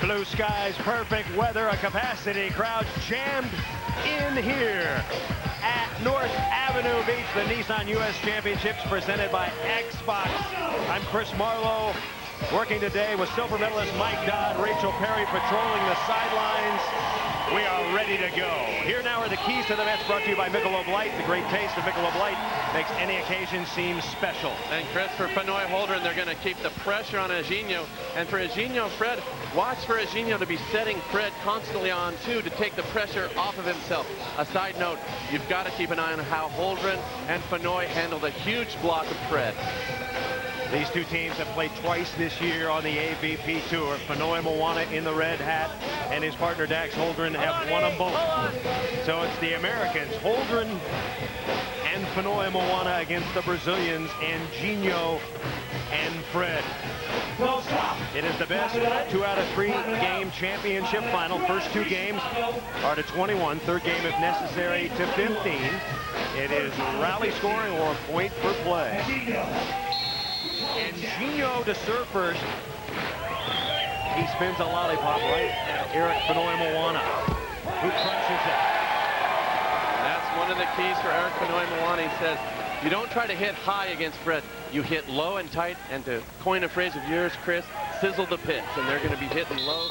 Blue skies, perfect weather, a capacity crowd jammed in here at North Avenue Beach, the Nissan U.S. Championships presented by Xbox. I'm Chris Marlowe, working today with silver medalist Mike Dodd, Rachel Perry patrolling the sidelines. We are ready to go. Here now are the keys to the match, brought to you by Michelob Light. The great taste of Michelob Light makes any occasion seem special. And Chris, for Holdren, they're going to keep the pressure on Anjinho. And for Anjinho, Fred, watch for Anjinho to be setting Fred constantly on, too, to take the pressure off of himself. A side note, you've got to keep an eye on how Holdren and Fonoimoana handle the huge block of Fred. These two teams have played twice this year on the AVP Tour. Fonoimoana in the red hat and his partner Dax Holdren have won them both. So it's the Americans, Holdren and Fonoimoana, against the Brazilians, Anjinho and Fred. It is the best 2 out of 3 game championship final. First 2 games are to 21, third game if necessary to 15. It is rally scoring or a point per play. Anjinho to serve first. He spins a lollipop right at Eric Fonoimoana, who crunches it. That's one of the keys for Eric Fonoimoana. He says, you don't try to hit high against Fred. You hit low and tight, and to coin a phrase of yours, Chris, sizzle the pits. And they're going to be hitting low,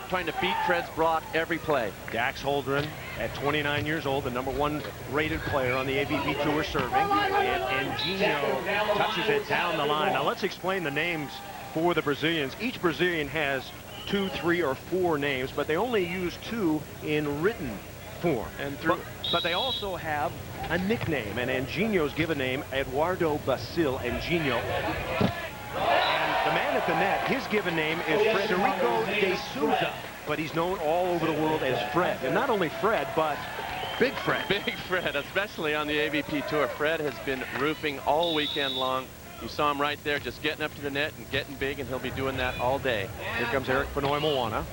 trying to beat Fred's block every play. Dax Holdren, at 29 years old, the #1 rated player on the AVP Tour serving. And Anjinho touches it down the line. Now let's explain the names for the Brazilians. Each Brazilian has 2, 3, or 4 names, but they only use 2 in written form. But they also have a nickname, and Anjinho's given name, Eduardo Bacil Anjinho. And the man at the net, his given name is Frederico de Souza, but he's known all over the world as Fred. And not only Fred, but Big Fred. Big Fred, especially on the AVP Tour. Fred has been roofing all weekend long. You saw him right there, just getting up to the net and getting big, and he'll be doing that all day. Here comes Eric Fonoimoana.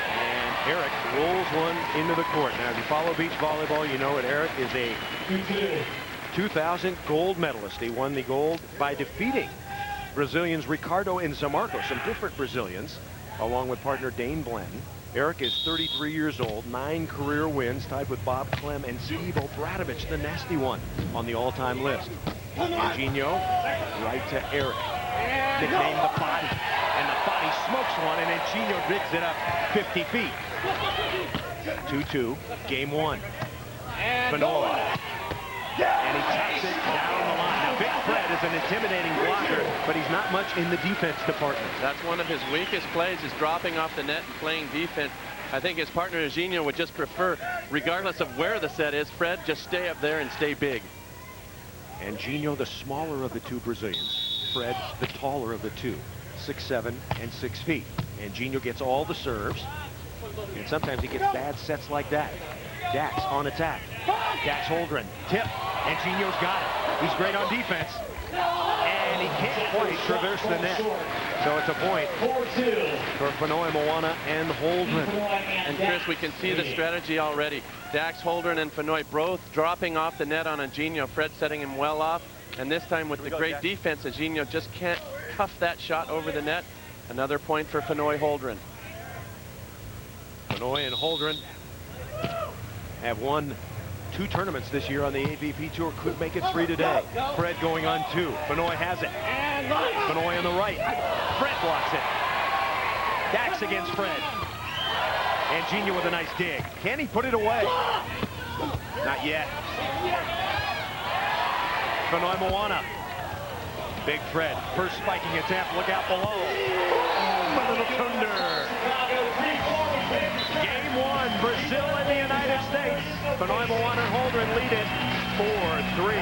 And Eric rolls one into the court. Now, if you follow beach volleyball, you know that Eric is a 2000 gold medalist. He won the gold by defeating Brazilians Ricardo and Zamarco, some different Brazilians, along with partner Dane Blanton. Eric is 33 years old, 9 career wins, tied with Bob Clem and Steve Obradovich, the nasty one, on the all-time list. Anjinho, right to Eric, nicknamed the Body, and the Body smokes one, and Anjinho digs it up 50 feet. 2-2, game 1. Fonoimoana. And he taps it down the line. Now, Big Fred is an intimidating blocker, but he's not much in the defense department. That's one of his weakest plays, is dropping off the net and playing defense. I think his partner Anjinho would just prefer, regardless of where the set is, Fred, just stay up there and stay big. Anjinho, the smaller of the 2 Brazilians. Fred, the taller of the 2, 6'7" and 6 feet. Anjinho gets all the serves, and sometimes he gets bad sets like that. Dax on attack. Dax Holdren, tip. Anjinho's got it. He's great on defense. And he can't quite traverse the net. So it's a point for Fonoimoana and Holdren. And Chris, we can see the strategy already. Dax Holdren and Fonoimoana both dropping off the net on Anjinho. Fred setting him well off. And this time with the great defense, Anjinho just can't cuff that shot over the net. Another point for Fonoimoana Holdren. Fonoimoana and Holdren have won 2 tournaments this year on the AVP Tour. Could make it 3 today. Fred going on 2. Fonoimoana has it. Fonoimoana on the right. Fred blocks it. Dax against Fred. Anjinho with a nice dig. Can he put it away? Not yet. Fonoimoana. Big Fred. First spiking attempt. Look out below. A little thunder. Game 1, Brazil and the United States. Fonoimoana and Holdren lead it 4-3.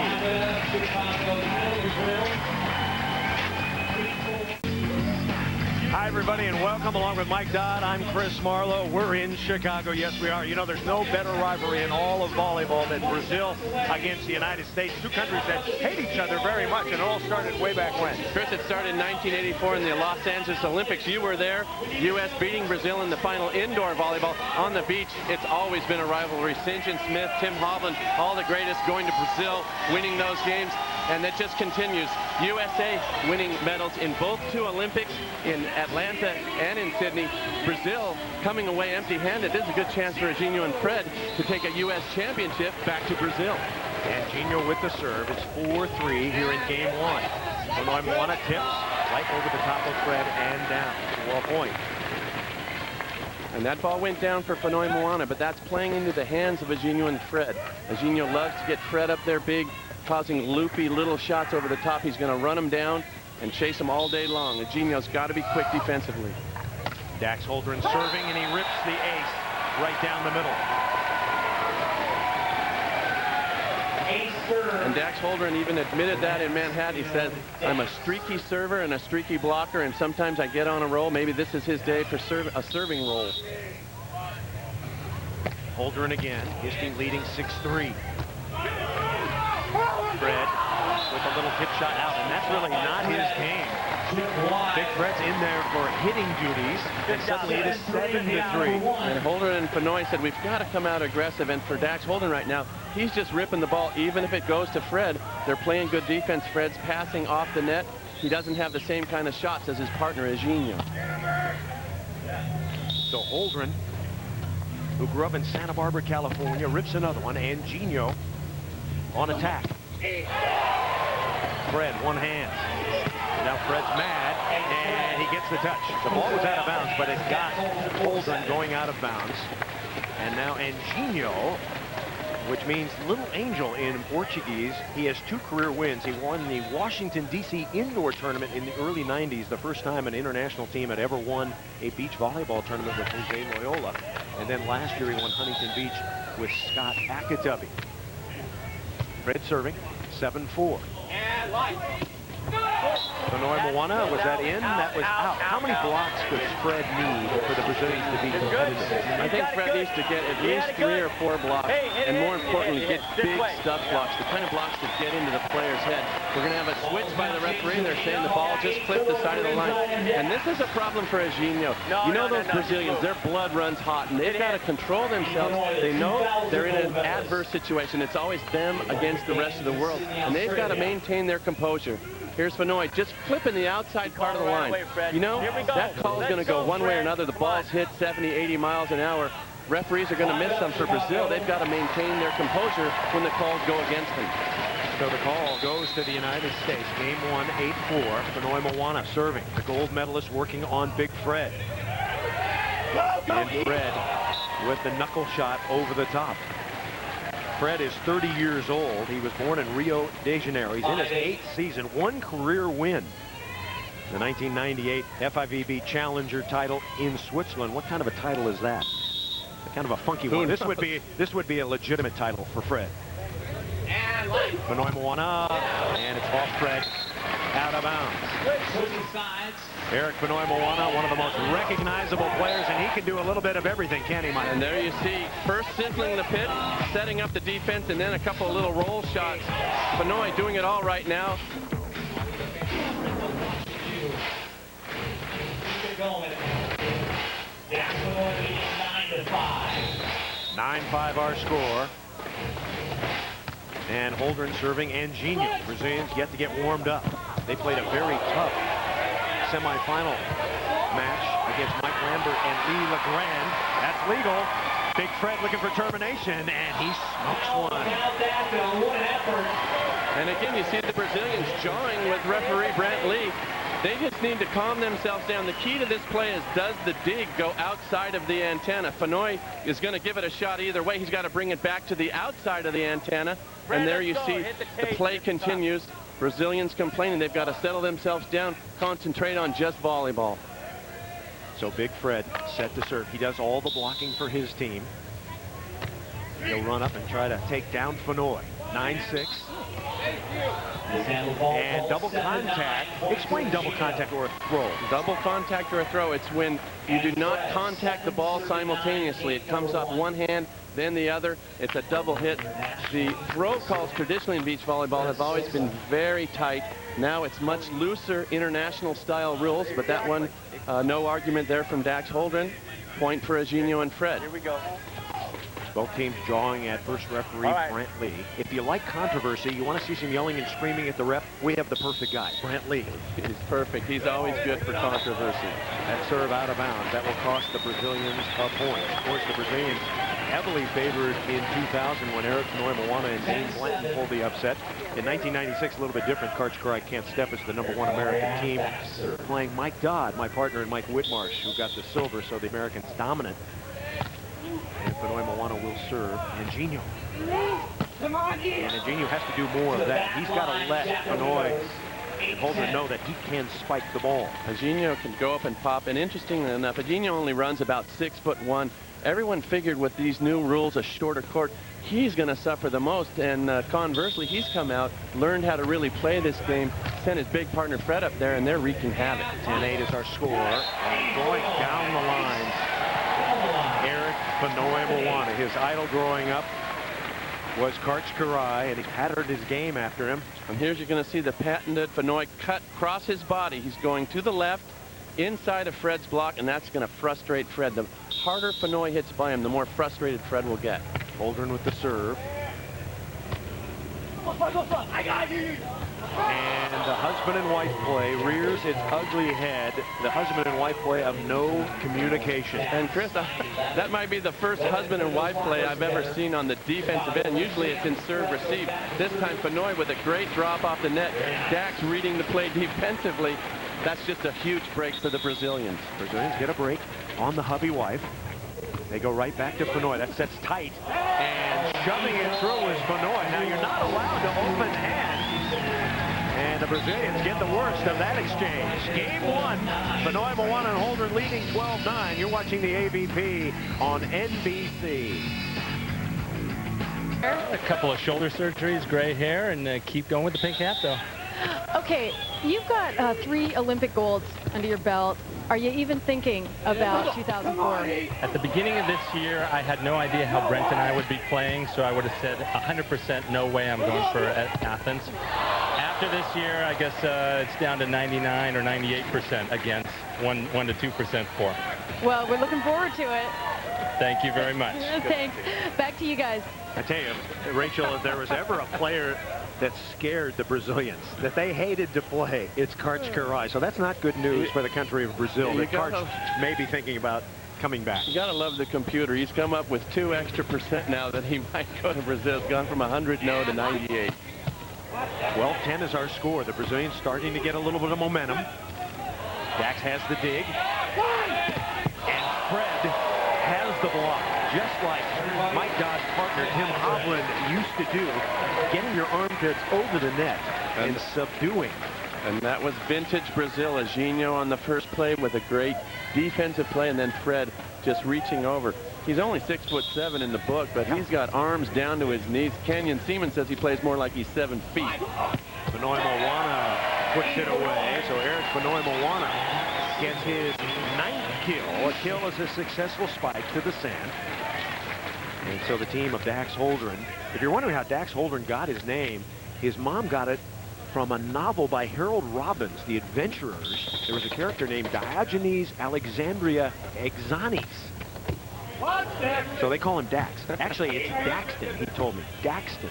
Hi, everybody, and welcome along with Mike Dodd. I'm Chris Marlowe. We're in Chicago. Yes, we are. You know, there's no better rivalry in all of volleyball than Brazil against the United States. 2 countries that hate each other very much, and it all started way back when. Chris, it started in 1984 in the Los Angeles Olympics. You were there. U.S. beating Brazil in the final indoor volleyball on the beach. It's always been a rivalry. St. John Smith, Tim Hovland, all the greatest going to Brazil, winning those games. and it just continues. USA winning medals in both 2 Olympics, in Atlanta and in Sydney. Brazil coming away empty-handed. This is a good chance for Anjinho and Fred to take a U.S. championship back to Brazil. Anjinho with the serve. It's 4-3 here in game 1. Fonoimoana tips right over the top of Fred and down. 12-point. And that ball went down for Fonoimoana, but that's playing into the hands of Anjinho and Fred. Anjinho loves to get Fred up there big, causing loopy little shots over the top. He's going to run him down and chase him all day long. Anjinho's got to be quick defensively. Dax Holdren serving, and he rips the ace right down the middle. And Dax Holdren even admitted that in Manhattan. He said, I'm a streaky server and a streaky blocker, and sometimes I get on a roll. Maybe this is his day for a serving role. Holdren again, his team leading 6-3. Fred with a little tip shot out, and that's really not his game. Big Fred's in there for hitting duties, and suddenly it is 7-3. And Holdren and Fonoy said, we've got to come out aggressive, and for Dax Holdren right now, he's just ripping the ball. Even if it goes to Fred, they're playing good defense. Fred's passing off the net. He doesn't have the same kind of shots as his partner, Anjinho. So Holdren, who grew up in Santa Barbara, California, rips another one. Anjinho on attack. Fred, one hand. Now Fred's mad, and he gets the touch. The ball was out of bounds, but it got Holdren going out of bounds. And now Anjinho, which means Little Angel in Portuguese. He has 2 career wins. He won the Washington, D.C. indoor tournament in the early 90s, the first time an international team had ever won a beach volleyball tournament with Jose Loyola. And then last year he won Huntington Beach with Scott Akatubby. Fred serving, 7-4. Fonoimoana, was that in? That was out. How many blocks could Fred need for the Brazilians to be competitive? I think Fred needs to get at least 3 or 4 blocks, and more importantly, get big stuff blocks, the kind of blocks that get into the player's head. We're going to have a switch by the referee. They're saying the ball just clipped the side of the line. And this is a problem for Anjinho. You know those Brazilians, their blood runs hot, and they've got to control themselves. They know they're in an adverse situation. It's always them against the rest of the world, and they've got to maintain their composure. Here's Fonoy just flipping the outside part of the line. You know, that call is going to go one way or another. The ball's hit 70, 80 miles an hour. Referees are going to miss some for Brazil. They've got to maintain their composure when the calls go against them. So the call goes to the United States. Game 1, 8-4. Fonoimoana serving. The gold medalist working on Big Fred. And Fred with the knuckle shot over the top. Fred is 30 years old. He was born in Rio de Janeiro. He's in his 8th season, 1 career win. The 1998 FIVB Challenger title in Switzerland. What kind of a title is that? Kind of a funky one. This would be a legitimate title for Fred. Fonoimoana, and it's off Fred, out of bounds. Eric Fonoimoana, one of the most recognizable players, and he can do a little bit of everything, can't he, Mike? And there you see, first sizzling the pit, setting up the defense, and then a couple of little roll shots. Fonoy doing it all right now. 9-5 our score. And Holdren serving Anjinho. Brazilians yet to get warmed up. They played a very tough semifinal match against Mike Lambert and Lee LeGrand. That's legal. Big Fred looking for termination, and he smokes one. And again, you see the Brazilians jawing with referee Brant Lee. They just need to calm themselves down. The key to this play is, does the dig go outside of the antenna? Fonoy is going to give it a shot either way. He's got to bring it back to the outside of the antenna. And there you see the play continues. Brazilians complaining they've got to settle themselves down, concentrate on just volleyball. So Big Fred set to serve. He does all the blocking for his team. He'll run up and try to take down Fonoy. 9-6. And double contact. Explain double contact or a throw. Double contact or a throw. It's when you do not contact the ball simultaneously. It comes off one hand, then the other. It's a double hit. The throw calls traditionally in beach volleyball have always been very tight. Now it's much looser international style rules, but that one, no argument there from Dax Holdren. Point for Anjinho and Fred. Here we go. Both teams jawing at first referee Brant Lee. If you like controversy, you want to see some yelling and screaming at the ref, we have the perfect guy, Brant Lee. He's perfect. He's always good for controversy. That serve out of bounds. That will cost the Brazilians a point. Of course, the Brazilians heavily favored in 2000 when Eric Fonoimoana and Dane Blanton pulled the upset. In 1996, a little bit different. Karch Kent Steffes, the #1 American team, playing Mike Dodd, my partner, and Mike Whitmarsh, who got the silver, so the Americans dominant. And Fonoimoana will serve Anjinho. And Anjinho has to do more of that. He's got to let Fonoy and Holdren know that he can spike the ball. Anjinho can go up and pop, and interestingly enough, Anjinho only runs about 6'1". Everyone figured with these new rules, a shorter court, he's going to suffer the most. And conversely, he's come out, learned how to really play this game, sent his big partner Fred up there, and they're wreaking havoc. 10-8 is our score. And going down the lines, Eric Fonoimoana, his idol growing up was Karch, and he patterned his game after him. And here's you're going to see the patented Fonoy cut across his body. He's going to the left, inside of Fred's block, and that's going to frustrate Fred. The harder Fonoy hits by him, the more frustrated Fred will get. Holdren with the serve. And the husband and wife play rears its ugly head. The husband and wife play of no communication. And Chris, that might be the first husband and wife play I've ever seen on the defensive end. Usually it's in serve receive. This time Fonoy with a great drop off the net. Dax reading the play defensively. That's just a huge break for the Brazilians. Brazilians get a break on the hubby wife. They go right back to Fonoy. That sets tight. And shoving it through is Fonoy. Now you're not allowed to open hand. And the Brazilians get the worst of that exchange. Game 1. Fonoimoana and Holdren leading 12-9. You're watching the AVP on NBC. A couple of shoulder surgeries, gray hair, and keep going with the pink hat, though. Okay, you've got 3 Olympic golds under your belt. Are you even thinking about 2004? At the beginning of this year, I had no idea how Brent and I would be playing, so I would have said 100% no way I'm going for Athens. After this year, I guess it's down to 99 or 98% against 1 to 2% for. Well, we're looking forward to it. Thank you very much. Thanks. Back to you guys. I tell you, Rachel, if there was ever a player that scared the Brazilians, that they hated to play, it's Karch. So that's not good news for the country of Brazil. That Karch may be thinking about coming back. You gotta love the computer. He's come up with 2 extra % now that he might go to Brazil. It's gone from 100 no to 98. 12-10 is our score. The Brazilians starting to get a little bit of momentum. Dax has the dig. And Fred has the block, just like Mike Dodd's partner Tim Holdren used to do, getting your armpits over the net and subduing. And that was vintage Brazil. Anjinho on the first play with a great defensive play, and then Fred just reaching over. He's only 6'7" in the book, but he's got arms down to his knees. Kenyon Seaman says he plays more like he's 7 feet. Fonoimoana puts it away, so Eric Fonoimoana gets his 9th kill. A kill is a successful spike to the sand. And so the team of Dax Holdren. If you're wondering how Dax Holdren got his name, his mom got it from a novel by Harold Robbins, The Adventurers. There was a character named Diogenes Alexandria Exanes. So they call him Dax. Actually, it's Daxton, he told me. Daxton.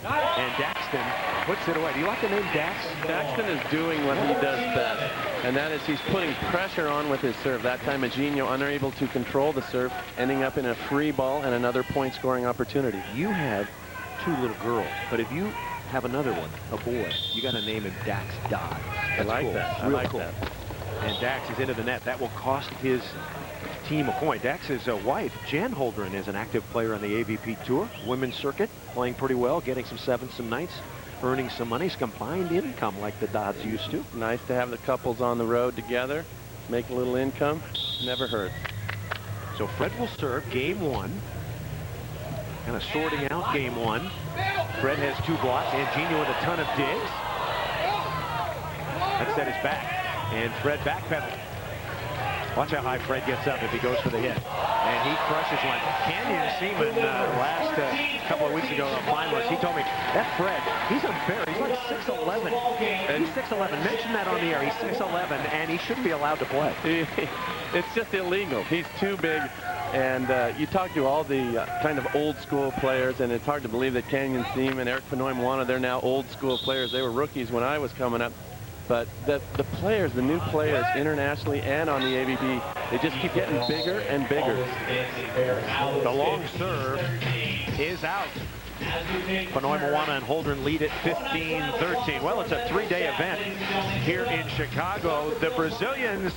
And Daxton puts it away. Do you like the name Dax? Daxton is doing what he does best, and that is he's putting pressure on with his serve. That time Anjinho unable to control the serve, ending up in a free ball and another point scoring opportunity. You have 2 little girls, but if you have another one, a boy, you got to name him Dax Dodd. I like cool. that. I Real like cool. that. And Dax is into the net. That will cost his team a point. Dax's wife, Jen Holdren, is an active player on the AVP Tour, women's circuit, playing pretty well, getting some 7s, some 9s, earning some money, some combined income like the Dodds used to. Nice to have the couples on the road together, make a little income, never hurts. So Fred will serve game 1. Kind of sorting out game 1. Fred has 2 blocks. Anjinho with a ton of digs. That set his back. And Fred backpedaled. Watch how high Fred gets up if he goes for the hit. And he crushes one. Kenyon Seaman last couple of weeks ago, a finalist, he told me, that Fred, he's unfair. He's like 6'11". And he's 6'11". Mention that on the air. He's 6'11", and he shouldn't be allowed to play. It's just illegal. He's too big. And you talk to all the kind of old school players, and it's hard to believe that Canyon Thiem and Eric Fonoimoana, they're now old school players. They were rookies when I was coming up. But the players, the new players internationally and on the AVP, they just keep getting bigger and bigger. The long serve is out. Fonoimoana and Holdren lead at 15-13. Well, it's a three-day event here in Chicago. The Brazilians,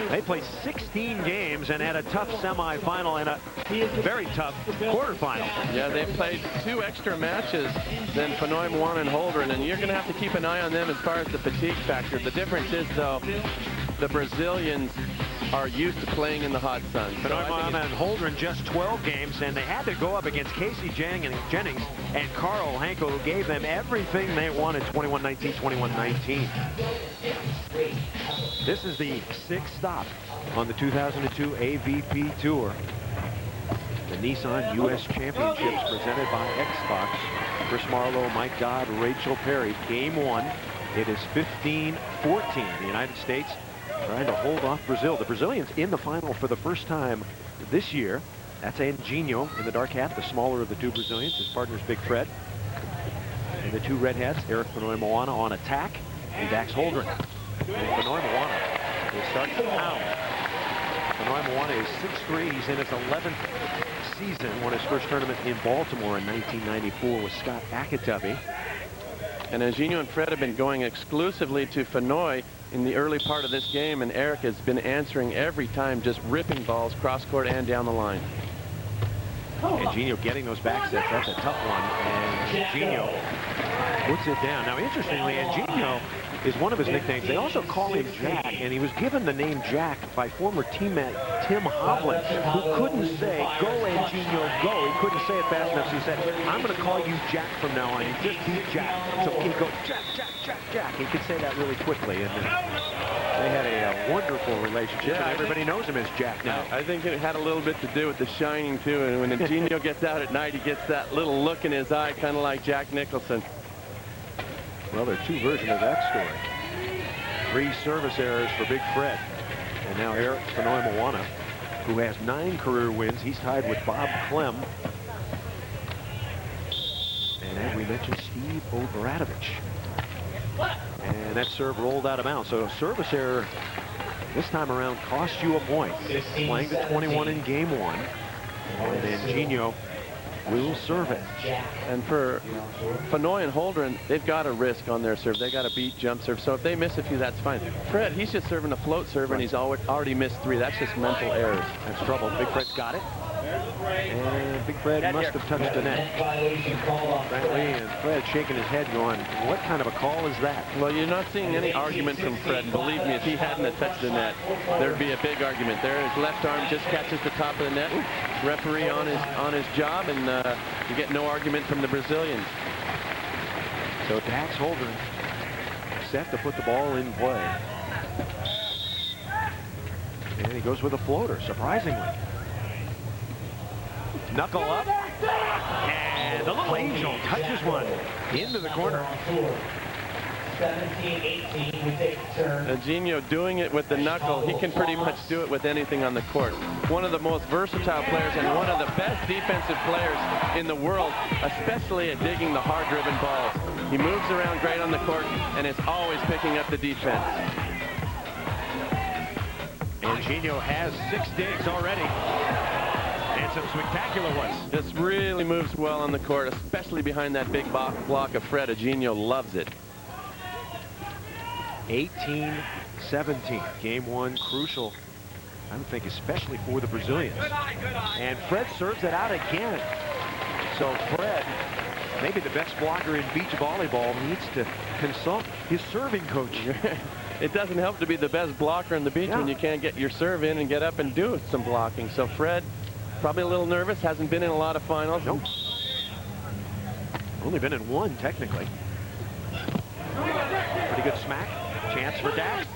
they played 16 games and had a tough semifinal and a very tough quarterfinal. Yeah, they played 2 extra matches than Fonoimoana and Holdren, and you're going to have to keep an eye on them as far as the fatigue factor. The difference is, though, the Brazilians are used to playing in the hot sun. Fonoimoana and Holdren just 12 games, and they had to go up against Casey Jennings and Carl Hanko, who gave them everything they wanted. 21-19, 21-19. This is the 6th stop on the 2002 AVP Tour. The Nissan U.S. Championships presented by Xbox. Chris Marlowe, Mike Dodd, Rachel Perry. Game 1. It is 15-14. The United States trying to hold off Brazil. The Brazilians in the final for the first time this year. That's Anjinho in the dark hat, the smaller of the 2 Brazilians. His partner's Big Fred. And the 2 red hats, Eric Fonoimoana on attack, and Dax Holdren. And Fonoimoana will start to pound. Fonoimoana is 6'3". He's in his 11th season. Won his first tournament in Baltimore in 1994 with Scott Akatubby. And Anjinho and Fred have been going exclusively to Fonoy in the early part of this game, and Eric has been answering every time, just ripping balls cross court and down the line. Anjinho getting those back sets. That's a tough one. And Anjinho puts it down. Now, interestingly, Anjinho is one of his nicknames. They also call him Jack, and he was given the name Jack by former teammate Tim Hovland, who couldn't say, "Go, Anjinho, go." He couldn't say it fast enough, so he said, "I'm going to call you Jack from now on. You just beat Jack." So he'd go, "Jack, Jack, Jack, Jack." He could say that really quickly, and they had a wonderful relationship, and everybody knows him as Jack now. I think it had a little bit to do with the shining, too, and when Anjinho gets out at night, he gets that little look in his eye, kind of like Jack Nicholson. Well, there are 2 versions of that story. 3 service errors for Big Fred. And now Eric Fonoimoana, who has 9 career wins. He's tied with Bob Clem. And as we mentioned, Steve Obradovic. And that serve rolled out of bounds. So a service error this time around cost you a point. Playing to 21 in game 1. And Anjinho will serve it. And for Fonoy and Holdren, they've got a risk on their serve. They got a beat jump serve. So if they miss a few, that's fine. Fred, he's just serving a float serve, and he's already missed 3. That's just mental errors. That's trouble. Big Fred's got it. And Big Fred must have touched the net. Frankly, and Fred shaking his head going, what kind of a call is that? Well, you're not seeing any argument from Fred. Believe me, if he hadn't touched the net, there'd be a big argument. There, his left arm just catches the top of the net. Referee on his job, and you get no argument from the Brazilians. So Dax Holdren set to put the ball in play. And he goes with a floater, surprisingly. Knuckle up, and the little angel touches one into the corner. 17-18, we take a turn. Anjinho doing it with the knuckle. He can pretty much do it with anything on the court. One of the most versatile players and one of the best defensive players in the world, especially at digging the hard-driven balls. He moves around great on the court and is always picking up the defense. Anjinho has 6 digs already. And some spectacular ones. This really moves well on the court, especially behind that big block of Fred. Anjinho loves it. 18-17. Game 1 crucial, I would think, especially for the Brazilians. And Fred serves it out again. So Fred, maybe the best blocker in beach volleyball, needs to consult his serving coach. It doesn't help to be the best blocker in the beach when you can't get your serve in and get up and do some blocking. So Fred, probably a little nervous, hasn't been in a lot of finals. Nope. Only been in 1, technically. Pretty good smack. Chance for Dax.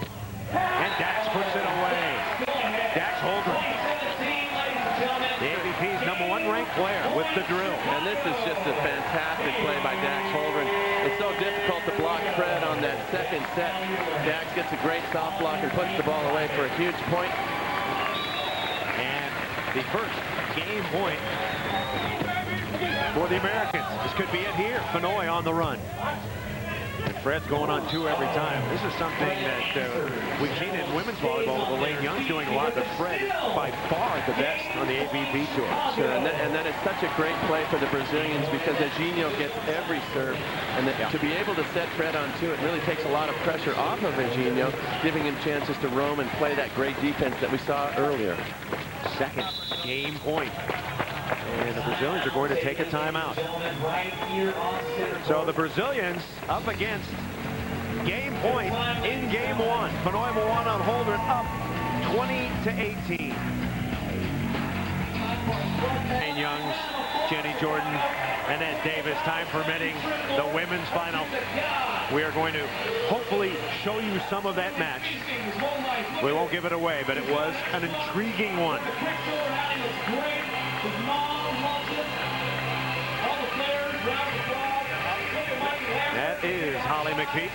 And Dax puts it away. Dax Holdren, the AVP's #1 ranked player with the drill. And this is just a fantastic play by Dax Holdren. It's so difficult to block Fred on that second set. Dax gets a great soft block and puts the ball away for a huge point. And the first game point for the Americans. This could be it here. Fonoy on the run. And Fred's going on 2 every time. This is something that we've seen in women's volleyball with Elaine Young's doing a lot, but Fred is by far the best on the AVP tour. Sure, and that is such a great play for the Brazilians because Anjinho gets every serve, and to be able to set Fred on 2, it really takes a lot of pressure off of Anjinho, giving him chances to roam and play that great defense that we saw earlier. Second game point. And the Brazilians are going to take a timeout. So the Brazilians up against game point in game 1. Fonoimoana on Holdren up 20-18. Elaine Youngs, Jenny Jordan, Annette Davis, time permitting, the women's final. We are going to hopefully show you some of that match. We won't give it away, but it was an intriguing one. That is Holly McPeak.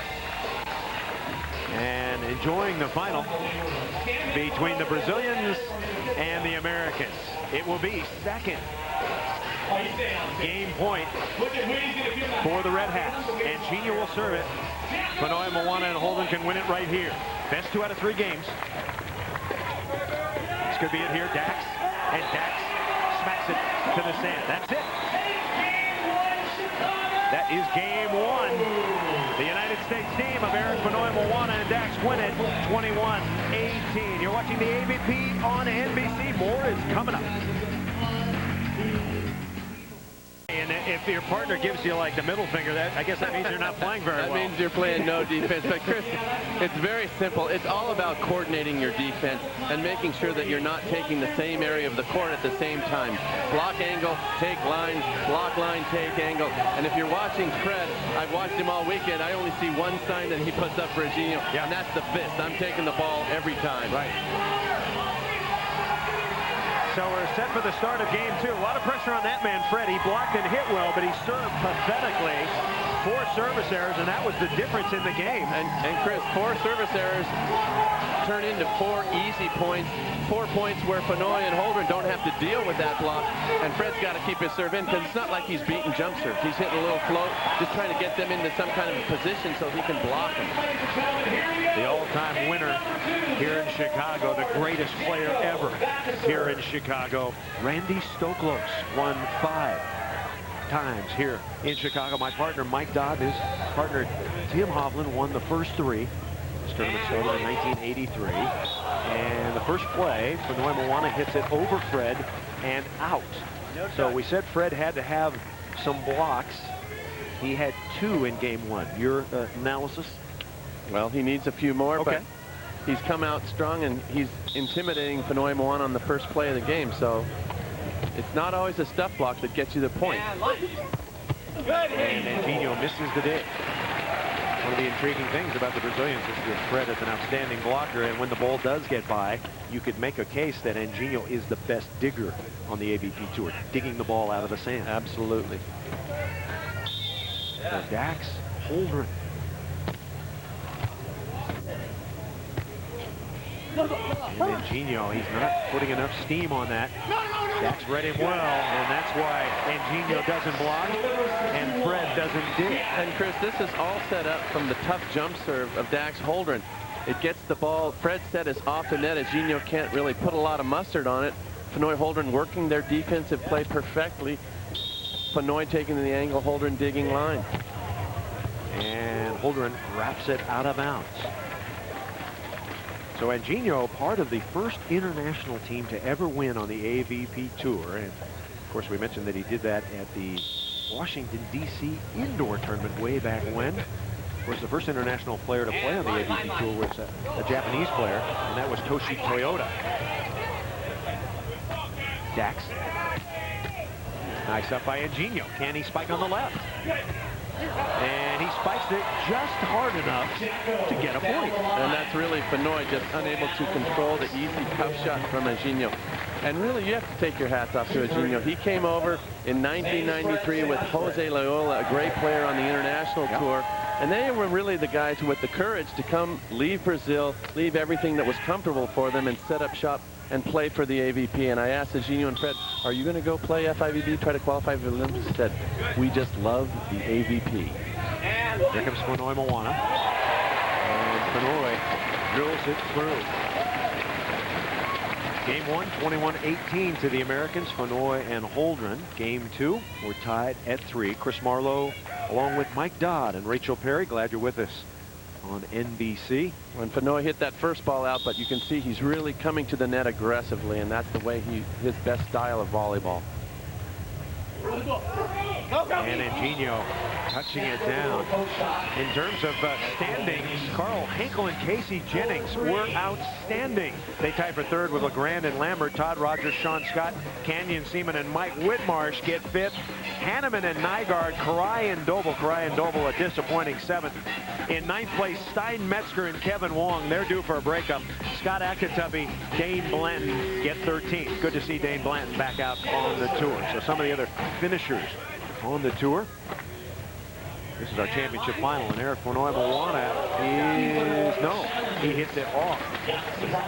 And enjoying the final between the Brazilians and the Americans. It will be second game point for the Red Hats. Anjinho will serve it. Fonoimoana and Holdren can win it right here. Best 2 out of 3 games. This could be it here. Dax. And Dax smacks it to the sand. That's it. That is game 1. The United States team of Eric Fonoimoana and Dax win it 21-18. You're watching the AVP on NBC. More is coming up. And if your partner gives you like the middle finger, I guess that means you're not playing very well. That means you're playing no defense. But Chris, it's very simple. It's all about coordinating your defense and making sure that you're not taking the same area of the court at the same time. Block angle, take line, block line, take angle. And if you're watching Fred, I've watched him all weekend. I only see one sign that he puts up for Anjinho, and that's the fist. I'm taking the ball every time. Right. So we're set for the start of game 2. A lot of pressure on that man, Fred. He blocked and hit well, but he served pathetically. 4 service errors, and that was the difference in the game. And Chris, 4 service errors turn into 4 easy points. 4 points where Fonoy and Holdren don't have to deal with that block. And Fred's got to keep his serve in because it's not like he's beating jump serve. He's hitting a little float, just trying to get them into some kind of position so he can block them. The all-time winner here in Chicago, the greatest player ever here in Chicago, Randy Stoklos, won 5 times here in Chicago. My partner, Mike Dodd, his partner, Tim Hovland, won the first 3. This tournament started in 1983. And the first play, Fonoimoana hits it over Fred and out. So we said Fred had to have some blocks. He had 2 in game 1. Your analysis? Well, he needs a few more, okay. But he's come out strong and he's intimidating Fonoimoana on the first play of the game. So it's not always a stuff block that gets you the point. And Anjinho misses the dig. One of the intriguing things about the Brazilians is that Fred is an outstanding blocker, and when the ball does get by, you could make a case that Anjinho is the best digger on the AVP Tour, digging the ball out of the sand. Absolutely. So Dax, Holdren. And Anjinho, he's not putting enough steam on that. Dax read him well, and that's why Anjinho doesn't block and Fred doesn't dig. And Chris, this is all set up from the tough jump serve of Dax Holdren. It gets the ball. Fred's set is off the net. Anjinho can't really put a lot of mustard on it. Fonoy Holdren working their defensive play perfectly. Fonoy taking the angle, Holdren digging line. And Holdren wraps it out of bounds. So Anjinho, part of the first international team to ever win on the AVP Tour. And of course, we mentioned that he did that at the Washington, D.C. indoor tournament way back when. Of course, the first international player to play on the AVP Tour was a Japanese player, and that was Toshi Toyota. Dax. Nice up by Anjinho. Can he spike on the left? And he spikes it just hard enough to get a point. And that's really Fonoy just unable to control the easy tough shot from Anjinho. And really, you have to take your hats off to Anjinho. He came over in 1993 with Jose Loyola, a great player on the international tour. And they were really the guys with the courage to come leave Brazil, leave everything that was comfortable for them and set up shop and play for the AVP. And I asked Anjinho and Fred, are you going to go play FIVB, try to qualify for the Olympics? He said, we just love the AVP. Here comes Fonoimoana. And Fonoy drills it through. Game 1, 21-18 to the Americans, Fonoy and Holdren. Game 2, we're tied at 3. Chris Marlowe along with Mike Dodd and Rachel Perry. Glad you're with us on NBC. When Fonoy hit that first ball out, but you can see he's really coming to the net aggressively, and that's the way his best style of volleyball. And Anjinho touching it down. In terms of standings, Carl Henkel and Casey Jennings were outstanding. They tied for third with LeGrand and Lambert. Todd Rogers, Sean Scott, Canyon Seaman, and Mike Whitmarsh get fifth. Hanneman and Nygaard, Karai and Doble a disappointing seventh. In ninth place, Stein Metzger and Kevin Wong. They're due for a breakup. Scott Akatubby, Dane Blanton get 13th. Good to see Dane Blanton back out on the tour. So some of the other finishers on the tour. This is our championship final, and Eric Fonoimoana is, no, he hits it off.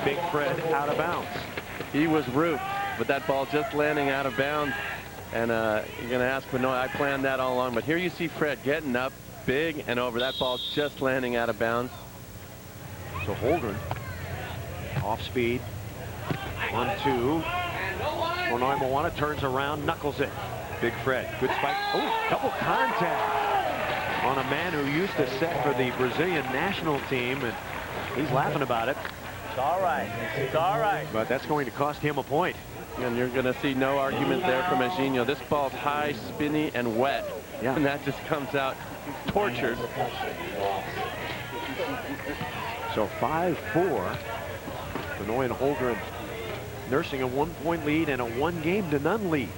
Big Fred out of bounds. He was roofed, but that ball just landing out of bounds. And you're going to ask Fonoy, I planned that all along, but here you see Fred getting up big and over. That ball just landing out of bounds. So Holdren off speed. 1-2. Fonoimoana turns around, knuckles it. Big Fred, good spike. Oh, double contact on a man who used to set for the Brazilian national team, and he's laughing about it. It's all right. It's all right. But that's going to cost him a point. And you're going to see no argument there from Anjinho. This ball's high, spinny, and wet. Yeah. And that just comes out tortured. So 5-4. Fonoy and Holdren nursing a 1-point lead and a 1-game-to-none lead.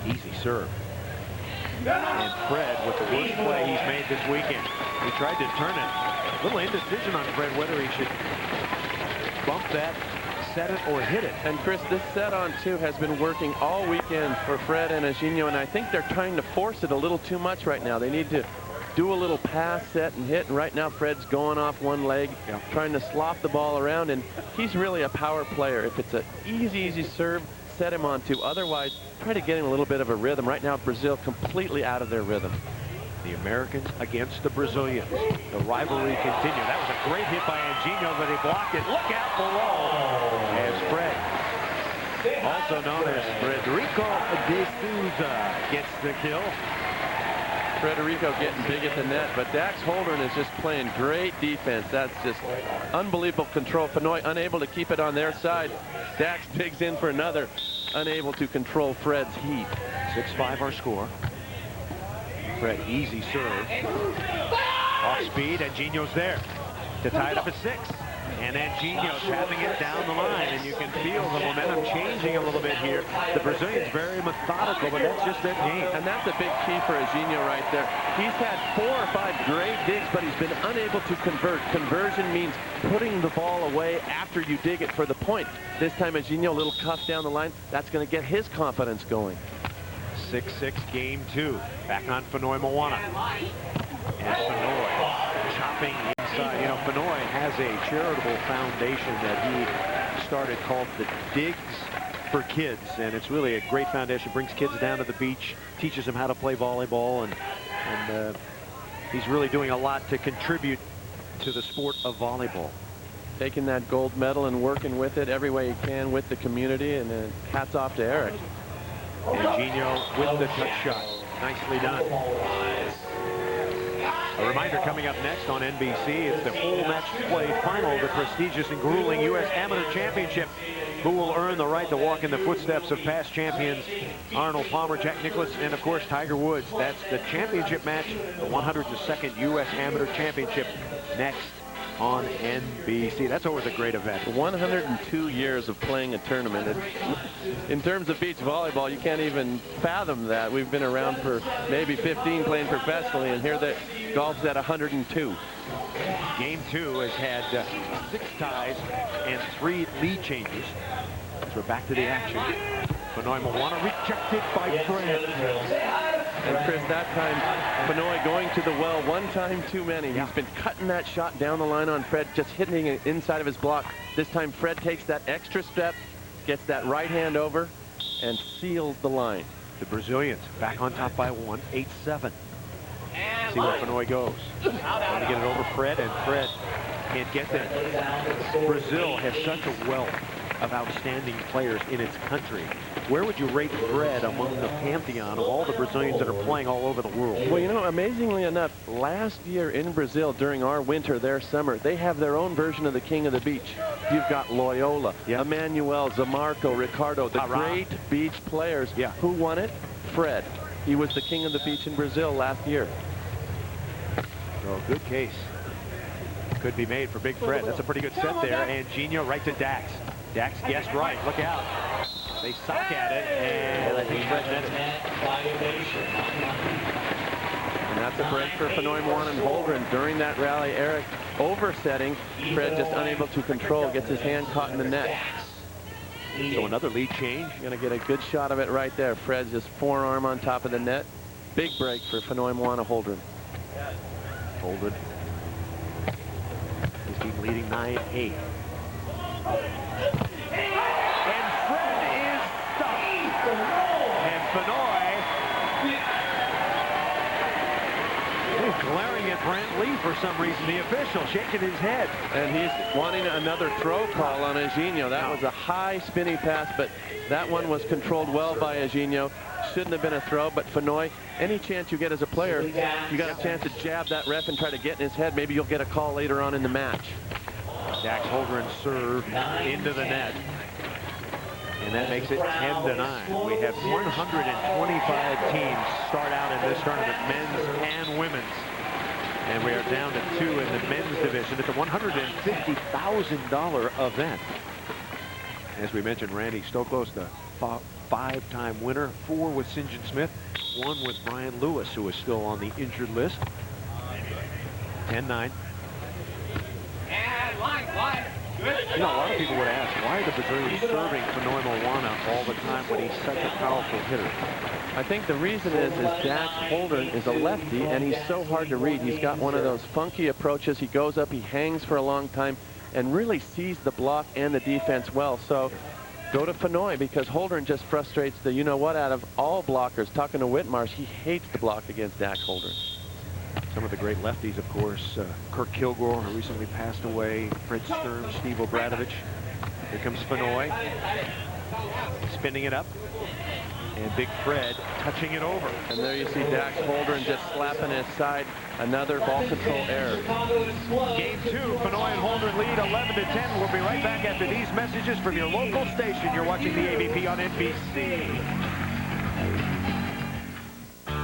Easy serve. And Fred with the worst play he's made this weekend. He tried to turn it. A little indecision on Fred whether he should bump that, set it, or hit it. And Chris, this set on two has been working all weekend for Fred and Anjinho, and I think they're trying to force it a little too much right now. They need to do a little pass, set, and hit, and right now Fred's going off one leg, trying to slop the ball around, and he's really a power player. If it's an easy serve, set him on two. Otherwise, try to get him a little bit of a rhythm. Right now, Brazil completely out of their rhythm. The Americans against the Brazilians. The rivalry continues. That was a great hit by Anjinho, but he blocked it. Look out below as Fred, also known as Frederico de Souza, gets the kill. Frederico getting big at the net, but Dax Holdren is just playing great defense. That's just unbelievable control. Fonoy unable to keep it on their side. Dax digs in for another, unable to control Fred's heat. 6-5 our score. Fred, easy serve. Off speed, Anjinho's there to tie it up at 6. And Anjinho's having it down the line, and you can feel the momentum changing a little bit here. The Brazilians very methodical, but that's just their game. And that's a big key for Anjinho right there. He's had 4 or 5 great digs, but he's been unable to convert. Conversion means putting the ball away after you dig it for the point. This time Anjinho, a little cuff down the line. That's going to get his confidence going. 6-6 game 2. Back on Fonoimoana. And Fonoy chopping inside. You know, Fonoy has a charitable foundation that he started called the Digs for Kids, and it's really a great foundation. Brings kids down to the beach, teaches them how to play volleyball, and he's really doing a lot to contribute to the sport of volleyball. Taking that gold medal and working with it every way he can with the community, and hats off to Eric. Anjinho with the touch shot. Nicely done. A reminder coming up next on NBC, it's the full match play final of the prestigious and grueling U.S. Amateur Championship. Who will earn the right to walk in the footsteps of past champions Arnold Palmer, Jack Nicklaus, and of course Tiger Woods. That's the championship match, the 102nd U.S. Amateur Championship, next on NBC. That's always a great event. 102 years of playing a tournament. In terms of beach volleyball, you can't even fathom that. We've been around for maybe 15 playing professionally, and here the golf's at 102. Game 2 has had 6 ties and 3 lead changes. So we're back to the action. Fonoimoana rejected by Fred. And Chris, that time, Fonoy going to the well one time too many. He's been cutting that shot down the line on Fred, just hitting it inside of his block. This time Fred takes that extra step, gets that right hand over, and seals the line. The Brazilians back on top by 1, 8-7. See where Fonoy goes. Trying to get it over Fred, and Fred can't get there. Brazil has such a wealth of outstanding players in its country. Where would you rate Fred among the pantheon of all the Brazilians that are playing all over the world? Well, you know, amazingly enough, last year in Brazil, during our winter, their summer, they have their own version of the King of the Beach. You've got Loyola, Emmanuel, Zamarco, Ricardo, the great beach players. Who won it? Fred. He was the King of the Beach in Brazil last year. Oh, good case. Could be made for Big Fred. That's a pretty good set there. Anjinho right to Dax. Dax guessed right. Look out. They suck at it, and I think Fred net it. And that's a break for Fonoimoana and Holdren. During that rally, Eric oversetting. Fred just unable to control, gets his hand caught in the net. So another lead change. You're going to get a good shot of it right there. Fred's just forearm on top of the net. Big break for Fonoimoana Holdren. Holdren. His team leading 9-8. And Fred is stuck. And Fonoy is glaring at Brant Lee for some reason. The official shaking his head. And he's wanting another throw call on Anjinho. That was a high spinning pass, but that one was controlled well by Anjinho. Shouldn't have been a throw, but Fonoy, any chance you get as a player, you got a chance to jab that ref and try to get in his head. Maybe you'll get a call later on in the match. Dax Holdren serve into the net. And that makes it 10-9. We have 125 teams start out in this tournament, men's and women's. And we are down to 2 in the men's division. It's a $150,000 event. As we mentioned, Randy Stokos, the 5-time winner, 4 with St. John Smith, 1 with Brian Lewis, who is still on the injured list. 10-9. You know, a lot of people would ask, why are the Brazilians serving Fonoimoana all the time when he's such a powerful hitter? I think the reason is Dax Holdren is a lefty, and he's so hard to read. He's got one of those funky approaches. He goes up, he hangs for a long time, and really sees the block and the defense well. So go to Fonoy, because Holdren just frustrates the you-know-what out of all blockers. Talking to Whitmarsh, he hates the block against Dax Holdren. Some of the great lefties, of course, Kirk Kilgore, who recently passed away, Fred Sturm, Steve Obradovich. Here comes Fonoy, spinning it up, and Big Fred touching it over. And there you see Dax Holdren just slapping his side. Another ball control error. Game 2, Fonoy and Holdren lead 11-10. We'll be right back after these messages from your local station. You're watching the AVP on NBC.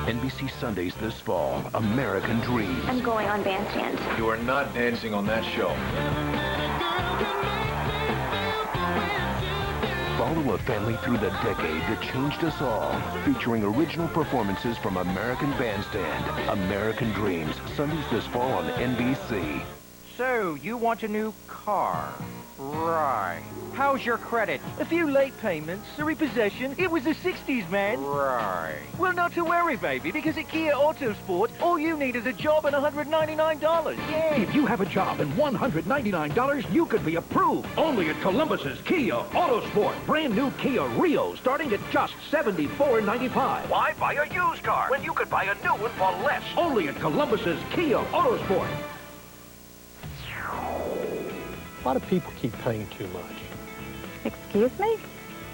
NBC Sundays this fall, American Dreams. I'm going on Bandstand. You are not dancing on that show. Follow a family through the decade that changed us all, featuring original performances from American Bandstand. American Dreams, Sundays this fall on NBC. So, you want a new car? Right. How's your credit? A few late payments, a repossession. It was the 60s, man. Right. Well, not to worry, baby, because at Kia Autosport, all you need is a job and $199. Yeah. If you have a job and $199, you could be approved. Only at Columbus's Kia Autosport. Brand new Kia Rio starting at just $74.95. Why buy a used car when you could buy a new one for less? Only at Columbus's Kia Autosport. Why do people keep paying too much? Excuse me?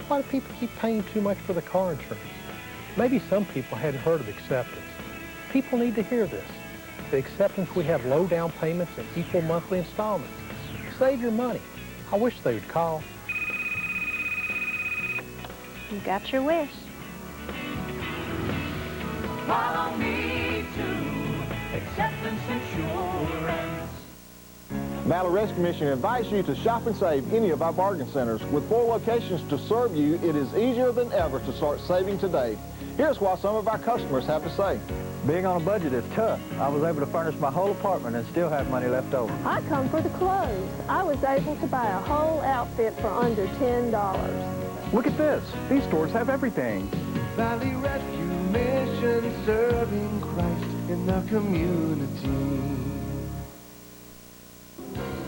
Why do people keep paying too much for the car insurance? Maybe some people hadn't heard of acceptance. People need to hear this. The acceptance, we have low down payments and equal monthly installments. Save your money. I wish they would call. You got your wish. Follow me to Acceptance Insurance. Valley Rescue Mission invites you to shop and save any of our bargain centers. With 4 locations to serve you, it is easier than ever to start saving today. Here's what some of our customers have to say. Being on a budget is tough. I was able to furnish my whole apartment and still have money left over. I come for the clothes. I was able to buy a whole outfit for under $10. Look at this. These stores have everything. Valley Rescue mission serving Christ in the community.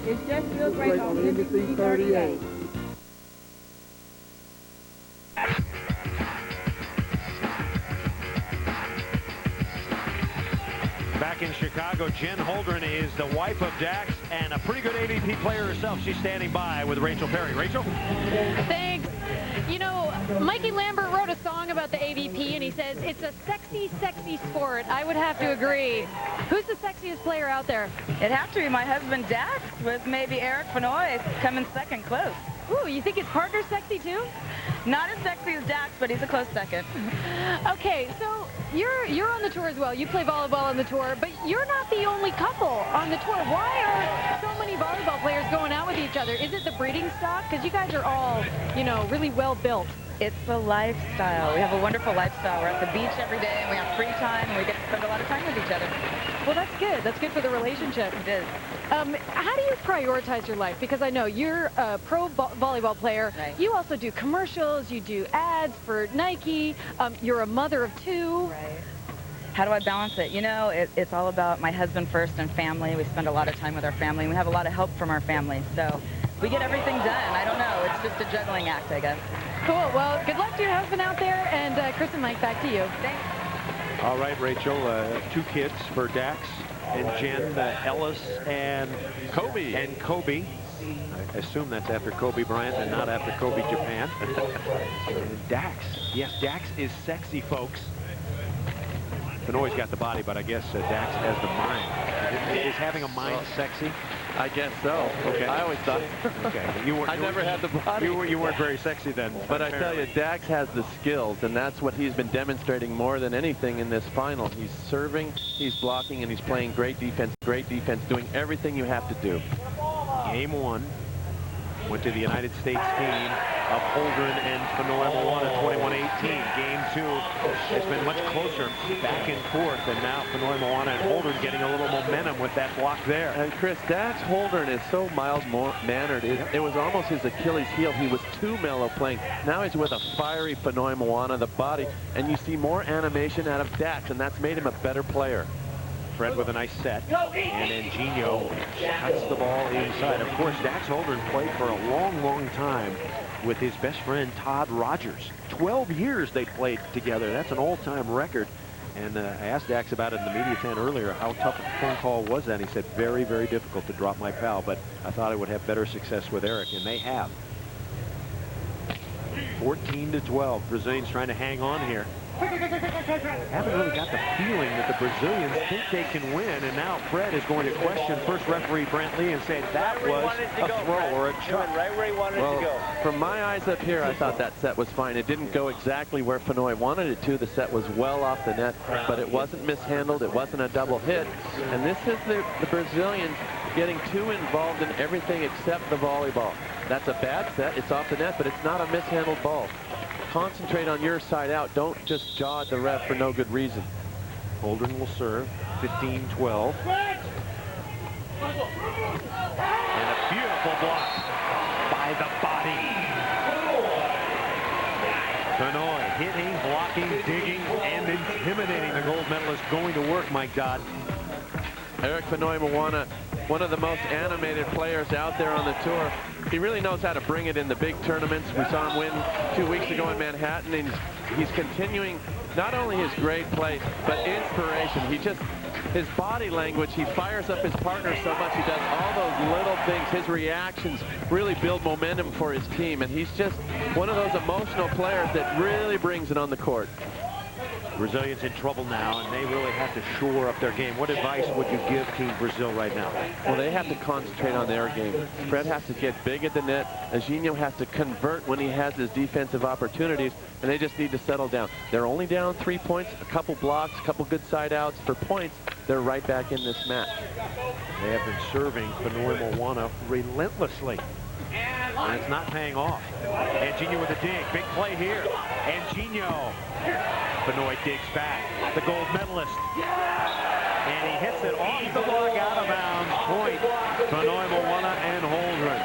It's just real great on NBC 38. Back in Chicago, Jen Holdren is the wife of Dax and a pretty good AVP player herself. She's standing by with Rachel Perry. Rachel? Thanks. You know, Mikey Lambert wrote a song about the AVP, and he says it's a sexy, sexy sport. I would have to agree. Who's the sexiest player out there? It'd have to be my husband, Dax, with maybe Eric Fonoimoana coming second close. Ooh, you think his partner's sexy, too? Not as sexy as Dax, but he's a close second. Okay, so you're on the tour as well. You play volleyball on the tour, but you're not the only couple on the tour. Why are so many volleyball players going out with each other? Is it the breeding stock? Because you guys are all, you know, really well built. It's a lifestyle. We have a wonderful lifestyle. We're at the beach every day, and we have free time, and we get to spend a lot of time with each other. Well, that's good. That's good for the relationship. It is. How do you prioritize your life? Because I know you're a pro volleyball player. Right. You also do commercials. You do ads for Nike. You're a mother of 2. Right. How do I balance it? You know, it's all about my husband first and family. We spend a lot of time with our family. We have a lot of help from our family. So we get everything done. I don't know. It's just a juggling act, I guess. Cool. Well, good luck to your husband out there. And Chris and Mike, back to you. Thanks. All right, Rachel. 2 kids for Dax and Jen, Ellis and Kobe. I assume that's after Kobe Bryant and not after Kobe Japan. And Dax. Yes, Dax is sexy, folks. Fenoy's got the body, but I guess Dax has the mind. Is having a mind sexy? I guess so. Okay. I always thought. Okay. I never had the body. You weren't very sexy then. But I tell you, Dax has the skills, and that's what he's been demonstrating more than anything in this final. He's serving, he's blocking, and he's playing great defense, doing everything you have to do. Game 1 went to the United States team of Holdren and Fonoimoana 21-18. Game 2 has been much closer, back and forth, and now Fonoimoana and Holdren getting a little momentum with that block there. And Chris, Dax Holdren is so mild-mannered. It was almost his Achilles heel. He was too mellow playing. Now he's with a fiery Fonoimoana, the body, and you see more animation out of Dax, and that's made him a better player. Fred with a nice set, and Anjinho cuts the ball inside. Of course, Dax Holdren played for a long, long time with his best friend Todd Rogers. 12 years they played together. That's an all-time record. And I asked Dax about it in the media tent earlier, how tough a phone call was that? He said, very, very difficult to drop my pal, but I thought I would have better success with Eric, and they have. 14-12. Brazilians trying to hang on here. Haven't really got the feeling that the Brazilians think they can win, and now Fred is going to question first referee Brent Lee and say that was a throw or a chuck. Right where he wanted it to go. From my eyes up here, I thought that set was fine. It didn't go exactly where Fonoy wanted it to. The set was well off the net, but it wasn't mishandled. It wasn't a double hit. And this is the Brazilians getting too involved in everything except the volleyball. That's a bad set. It's off the net, but it's not a mishandled ball. Concentrate on your side out. Don't just jaw at the ref for no good reason. Holdren will serve 15-12. And a beautiful block by the body. Fonoy hitting, blocking, digging, and intimidating the gold medalist. Going to work, Mike Dodd. Eric Fonoimoana, one of the most animated players out there on the tour. He really knows how to bring it in the big tournaments. We saw him win 2 weeks ago in Manhattan, and he's continuing not only his great play, but inspiration. His body language, he fires up his partner so much. He does all those little things. His reactions really build momentum for his team, and he's just one of those emotional players that really brings it on the court. Brazilians in trouble now, and they really have to shore up their game. What advice would you give Team Brazil right now? Well, they have to concentrate on their game. Fred has to get big at the net. Anjinho has to convert when he has his defensive opportunities, and they just need to settle down. They're only down 3 points, a couple blocks, a couple good side outs for points. They're right back in this match. They have been serving Fonoimoana relentlessly, and it's not paying off. Anjinho with a dig. Big play here. Anjinho. Fonoy digs back. The gold medalist. And he hits it off the block, out of bounds. Point. Fonoimoana and Holdren.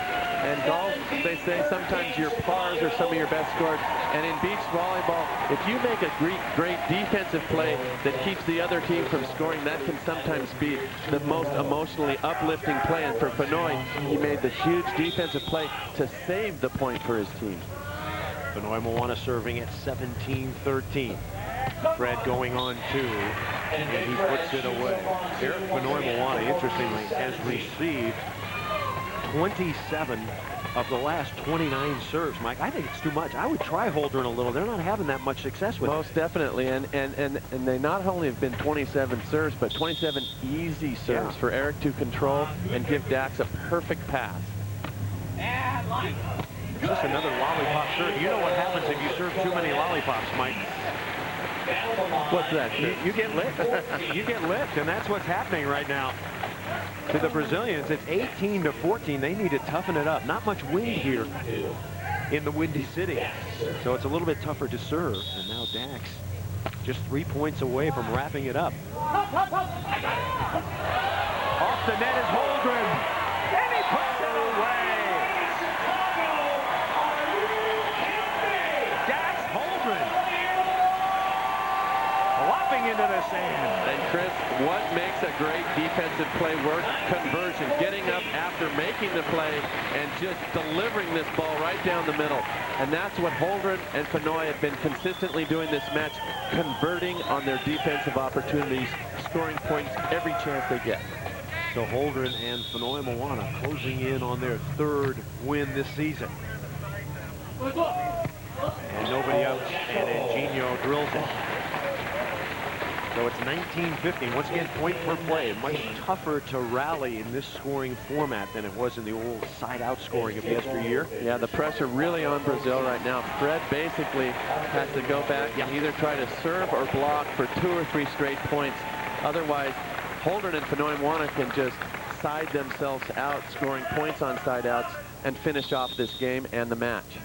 And golf, they say sometimes your pars are some of your best scores. And in beach volleyball, if you make a great defensive play that keeps the other team from scoring, that can sometimes be the most emotionally uplifting play. And for Fonoy, he made the huge defensive play to save the point for his team. Fonoimoana serving at 17-13. Fred going on 2, and he puts it away. Eric Fonoimoana, interestingly, has received 27 of the last 29 serves. Mike, I think it's too much. I would try Holdren a little. They're not having that much success with it. Most definitely, and they not only have been 27 serves, but 27 easy serves for Eric to control and give Dax a perfect pass. Just another lollipop serve. You know what happens if you serve too many lollipops, Mike? What's that? You get licked. You get licked, and that's what's happening right now. To the Brazilians, it's 18-14. They need to toughen it up. Not much wind here in the Windy City, so it's a little bit tougher to serve. And now Dax just 3 points away from wrapping it up. Off the net is Holdren, and he puts it away. Dax Holdren flopping into the sand. And Chris, what makes a great defensive play work? Conversion, getting up after making the play and just delivering this ball right down the middle. And that's what Holdren and Fonoy have been consistently doing this match, converting on their defensive opportunities, scoring points every chance they get. So Holdren and Fonoimoana closing in on their 3rd win this season. And nobody out, and Anjinho drills it. So it's 19-15. Once again, point per play. Much tougher to rally in this scoring format than it was in the old side-out scoring of yesteryear. Yeah, the pressure really on Brazil right now. Fred basically has to go back and either try to serve or block for 2 or 3 straight points. Otherwise, Holdren and Fonoimoana can just side themselves out, scoring points on side-outs, and finish off this game and the match.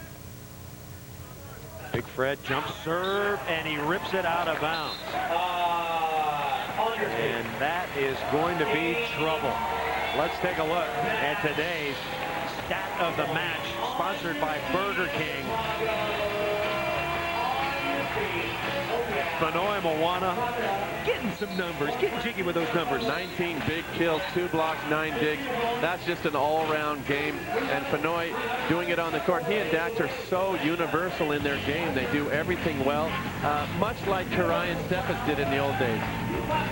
Big Fred jump serve, and he rips it out of bounds. And that is going to be trouble. Let's take a look at today's stat of the match, sponsored by Burger King. Fonoimoana getting some numbers, getting jiggy with those numbers. 19 big kills, 2 blocks, 9 digs. That's just an all-around game. And Fonoy doing it on the court. He and Dax are so universal in their game. They do everything well, much like Karai and Steffes did in the old days.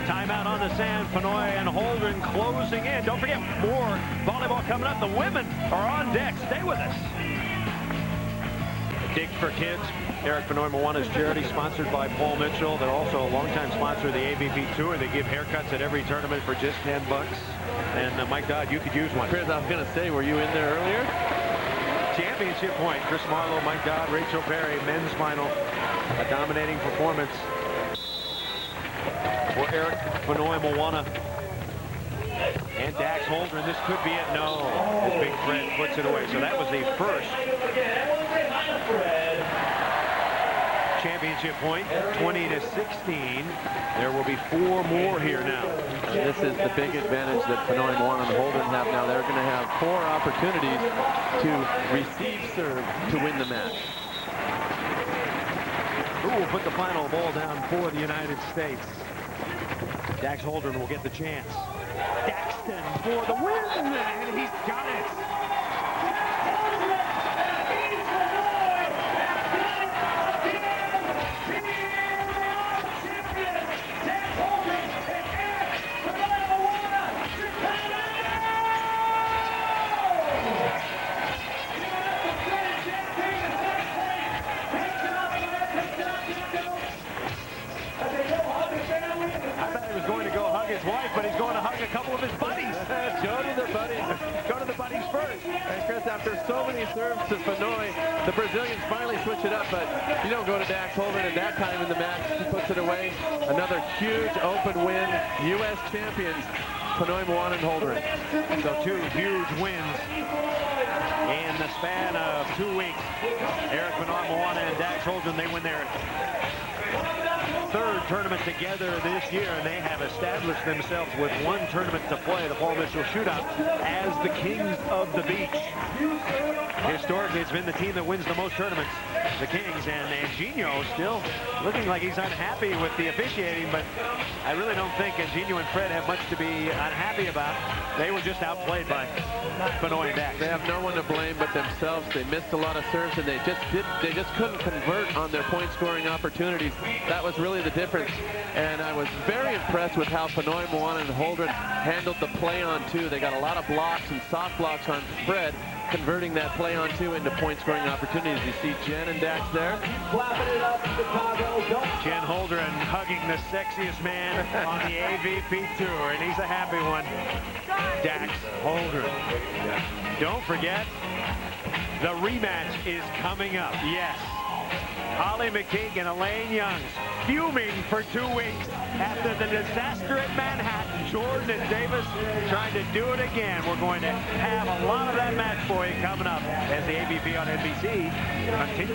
Timeout on the sand. Fonoy and Holdren closing in. Don't forget, more volleyball coming up. The women are on deck. Stay with us. Dig for Kids, Eric Fonoimoana's charity, sponsored by Paul Mitchell. They're also a longtime sponsor of the AVP Tour. They give haircuts at every tournament for just $10. And Mike Dodd, you could use one. Chris, I was going to say, were you in there earlier? Championship point. Chris Marlowe, Mike Dodd, Rachel Perry, men's final. A dominating performance for Eric Fonoimoana. And Dax Holdren, this could be it. No, as Big Fred puts it away. So that was the first championship point, 20-16. There will be 4 more here now. And this is the big advantage that Fonoimoana and Holdren have now. They're going to have 4 opportunities to receive serve to win the match. Who will put the final ball down for the United States? Dax Holdren will get the chance. Daxton for the win, and he's got it. His wife, but he's going to hug a couple of his buddies. Go to the buddies. Go to the buddies first. And Chris, after so many serves to Fonoy, the Brazilians finally switch it up, but you don't go to Dax Holdren at that time in the match. He puts it away. Another huge open win. U.S. champions, Fonoimoana and Holdren. So 2 huge wins in the span of 2 weeks. Eric Fonoimoana and Dax Holdren, they win their 3rd tournament together this year, and they have established themselves with 1 tournament to play, the Paul Mitchell Shootout, as the kings of the beach. historically, it's been the team that wins the most tournaments, the Kings, and Anjinho still looking like he's unhappy with the officiating, but I really don't think Anjinho and Fred have much to be unhappy about. They were just outplayed by Fonoimoana Dax. They have no one to blame but themselves. They missed a lot of serves, and they just couldn't convert on their point-scoring opportunities. That was really the difference, and I was very impressed with how Fonoimoana and Holdren handled the play-on-two. They got a lot of blocks and soft blocks on Fred, converting that play-on-two into point-scoring opportunities. You see Jen and Dax there. Jen Holdren hugging the sexiest man on the AVP tour, and he's a happy one. Dax Holdren. Don't forget, the rematch is coming up. Yes. Holly McKeague and Elaine Youngs fuming for 2 weeks after the disaster at Manhattan. Jordan and Davis trying to do it again. We're going to have a lot of that match for you coming up as the AVP on NBC continues.